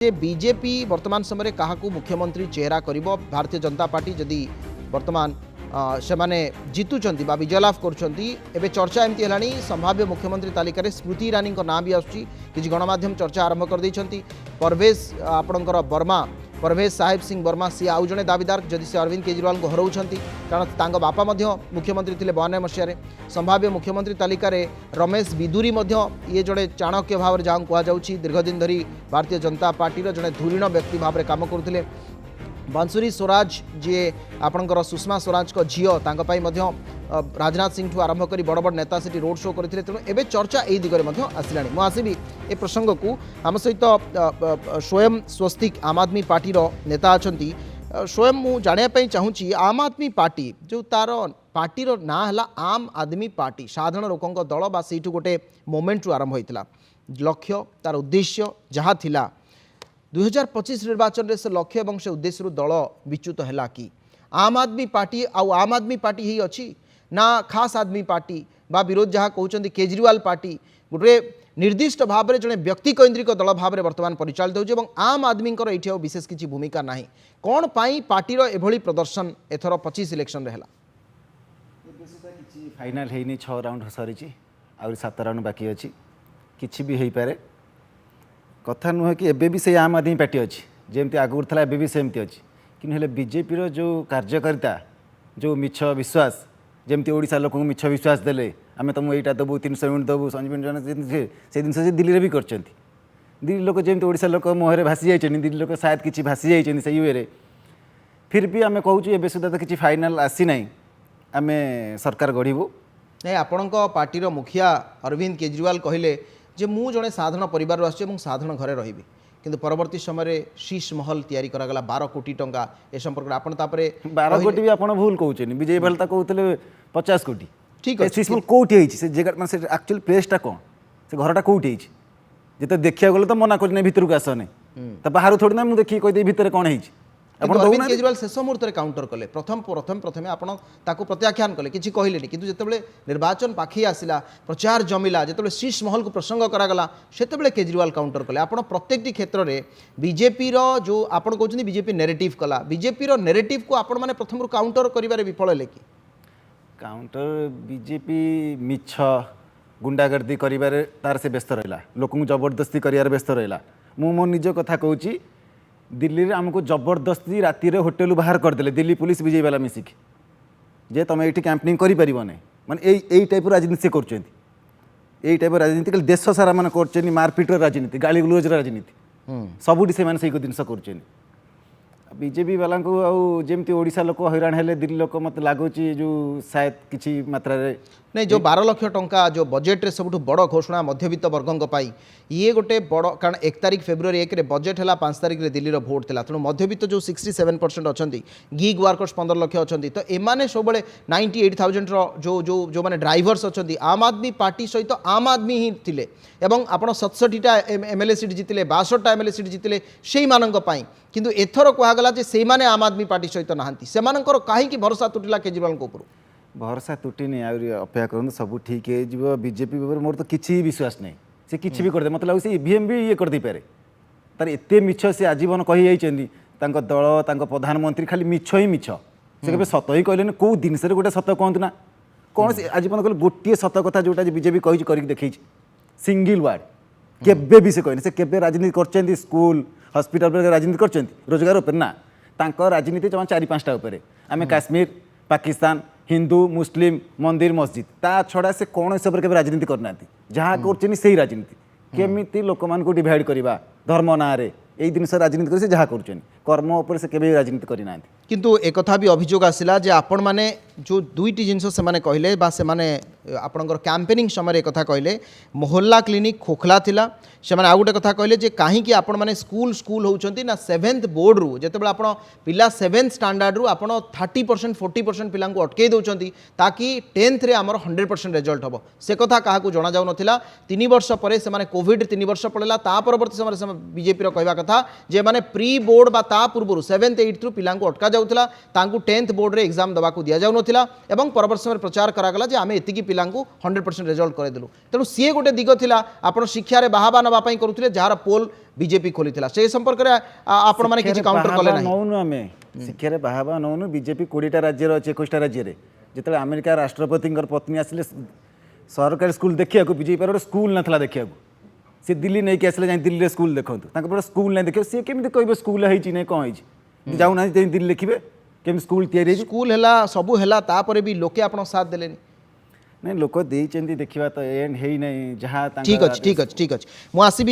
जे BJP वर्तमान समय क्या मुख्यमंत्री चेहरा कर भारतीय जनता पार्टी जदि वर्तमान से माने जितुंट विजय लाभ कर चर्चा एमती है संभाव्य मुख्यमंत्री तालिकार स्मृति ईरानी नाँ भी आसूँ कि गणमाध्यम चर्चा आरंभ कर परवेश आपणकर वर्मा परवेश साहेब सिंह वर्मा सी आउ जड़े दाबीदार जदि से अरविंद केजरीवाल को हराऊँ कारण बापा मुख्यमंत्री थे 92 मसीह संभाव्य मुख्यमंत्री तालिकार रमेश बिदुरी ये जड़े चाणक्य भाव में जहाँ कहुच्छी दीर्घदिन धरी भारतीय जनता पार्टी जड़े धुरीण व्यक्ति भाव में कम करुले बांसुरी स्वराज जी आपणकर सुषमा स्वराज को झील राजनाथ सिंह ठू आरंभ कर बड़ बड़ नेता से रोड शो करते तेणु एवं चर्चा यही दिगरे आसला मुझे ए प्रसंग को आम सहित स्वयं स्वस्तिक आम आदमी पार्टी नेता अच्छा स्वयं मुझे जानापी चाहूँगी आम आदमी पार्टी जो तार पार्टी ना है आम आदमी पार्टी साधारण लोकों दल बा से गोटे मोमेंट आरंभ होता लक्ष्य तार उद्देश्य जहाँ थिला 2025 निर्वाचन में से लक्ष्य और से उद्देश्य दल विच्युत है कि आम आदमी पार्टी आम आदमी पार्टी ही अच्छी ना खास आदमी पार्टी बा विरोध जहाँ कहते केजरीवाल पार्टी गोटे निर्दिष्ट भाव में जड़े व्यक्ति केन्द्रिक दल भाव में बर्तमान परिचालित होती आम आदमी ये विशेष किसी भूमिका ना कौन पाई पार्टीर एभली प्रदर्शन एथर 25 इलेक्शन है फाइनाल है 6 राउंड सरी आ 7 राउंड बाकी अच्छी किसी भी हो पारे कथा नुह कि एबे भी से आम आदमी पार्टी अच्छी जमती आगुरी था एबे भी सेमती अच्छी कि बीजेपी जो कार्यकर्ता जो मिछ विश्वास जमती ओडिशा लोक मिछ विश्वास देले आम तुम यहाँ देवु 300 यूनिट देवु संजीवन से जिन से दिल्ली में भी कर दिल्ली लोक जमी ओडिशा लोक मुहर भासी जाइए दिल्ली लोक शायद किसी भासी जाइए से वे फिर भी आम कहूँ एवं सुधा तो किसी फाइनाल आसी ना आम सरकार गढ़ू नहीं आपण पार्टीर मुखिया अरविंद केजरीवाल कहले जे मु जड़े साधारण परिवार आसुँ साधारण घरे रही किंतु परवर्ती समय शीश महल तैयारी करागला 12 कोटी टंका ए संपर्क आपन तापरे 12 कोटी भी आपन भूल कहते विजय बालता कहते 50 कोटी ठीक है शीश महल कौटी से जगह मैं एक्चुअली प्लेसटा कौन से घरटा कौटी जिते देखा गले तो मना कर भितर को आसने तो बाहर थोड़ी ना मुझे देखिए कहते भितर कौन है अरविंद केजरीवाल शेष मुहूर्त में काउंटर कले प्रथम आपड़ प्रत्याख्यान कले किसी कहले किंतु जितेबाला निर्वाचन पाखे आसला प्रचार जमिला जो शीश महल को प्रसंग करागला से केजरीवाल काउंटर कले आप प्रत्येक क्षेत्र में बीजेपी जो आप कहते बीजेपी नेरेटिव कला बीजेपी नेरेटिव को आपण मैंने प्रथम काउंटर कर विफल है कि काउंटर बीजेपी मिछ गुंडागर्दी कर तार से व्यस्त रहा लोक जबरदस्ती कर व्यस्त रहा मो निज कथा कहूँ दिल्ली में आमको जबरदस्ती राति होटेल बाहर करदे दिल्ली पुलिस विजय वाला मिसिकी जे तुम ये कैंपेनिंग कर माने यही टाइप राजनीति से कर टाइप राजनीति देश सारा मान कर मारपिट राजनीति गाली गुलज राजनीति सबुठी से जिन कर बीजेपी वाला जमी ओडिशा लोक हैरान है दिल्ली लोक मत लगुच जो शायद किसी मात्रा नहीं जो 12 लाख टंका जो बजेट रे सबुठ बड़ घोषणा मध्यवित्त वर्गों पाई ये गोटे बड़ कारण 1 तारिख फेब्रुआरी 1 बजेट है 5 तारिख रे दिल्ली भोट था तेणु मध्यवित्त जो 67% अच्छा गिग वर्कर्स 15 लाख अच्छा तो एमाने सब 98,000 जो जो जो माने ड्राइवर्स अच्छा आम आदमी पार्टी सहित आम आदमी ही थिले एवं आपण 67टा एमएलए सीट जीतिले 62टा एमएलए सीट जीतिले से किंतु एथर कहगला से माने आम आदमी पार्टी सहित नहांती सेमानकर कहीं भरोसा तुटिला केजरीवाल ऊपर भरोसा तुटिनी अपेक्षा करूँ सब ठीक है बीजेपी मोर तो किसी विश्वास नहीं से किसी भी करदे मतलब लगे से ईवीएम भी ये करदे पारे तार एत मिछ से आजीवन कही जाइए दल प्रधानमंत्री खाली मिछ ही मिछ से कभी सत ही कहले कौ जिनस गोटे सत कहतु ना कौन से आजीवन कहले गोटे सत कथा जोटा बीजेपी कही कर देखी सिंगल वार्ड केबे भी से कहने से केबे राजनीति कर स्कूल हॉस्पिटल राजनीति कर रोजगार उपर ना राजनीति जमा 4-5टा उपर आम काश्मीर पाकिस्तान हिंदू मुस्लिम मंदिर मस्जिद ता छड़ा से कौन सब राजनीति करना जहाँ कर से राजनीति केमी लोक मान को डिवाइड करवा धर्म ना यही जिन राजनीति कर जहाँ कर कर्म उपर से केबे राजनीति करना किंतु एक कथा भी अभियोग आसिला जे आपण माने जो दुईटी जिनस से माने कहले बा से माने आपणकर कैंपेनिंग समय एक कथा कहले मोहल्ला क्लिनिक खोखला थिला से माने आ गोटे कथा कहले जे काहे कि आपण माने स्कूल स्कूल होउचंती ना 7th बोर्ड रु जेतेबेला आपण पिला 7th स्टैंडर्ड रु आपण 30% 40% पिला को अटके दउचंती ताकि 10th रे हमर 100% रिजल्ट हबो से कथा काहा को जणा जाउ नथिला 3 वर्ष परे से माने कोविड 3 वर्ष पड़ेला ता परवर्ती समय बीजेपी रो कहवा कथा जे माने प्री बोर्ड बा ता पूर्व 7th 8th रु पिला अटका जाऊला 10th बोर्ड रे एग्जाम दवा को दिया जाऊ नथिला एवं परवर्त समय प्रचार करागला जे आमे एतिकी पिला 100% रिजल्ट करे देलु तेणु सी गोटे दिग थिला आपण शिक्षा रे बाहाबा नबा पई करूथिले जार पोल बीजेपी खोलीथिला से संपर्क रे आपण माने किछि काउंटर कले नाही नौनु आमे शिक्षा रे बाहाबा नौनु बीजेपी 20 टा राज्य रे 21 टा राज्य रे जेतले अमेरिका राष्ट्रपति पत्नी आसिले सरकारी स्कूल देखिया को बीजेपी पर स्कूल नथला देखिया को से दिल्ली नहीं के आसले जाई दिल्ली रे स्कूल देखंतु तांको पर स्कूल नहीं देखियो से केमिति कहबो स्कूल हेछि नै कोन हेछि जाउ ना दिल्ली लिखिबे केम स्कूल तयारी स्कूल हैला सबु हैला तापरे भी लोके आपण साथ देलेनी नहीं लोक देइचंदी देखिबा तो एंड हेई नै जहा ठीक अछि मु आसीबी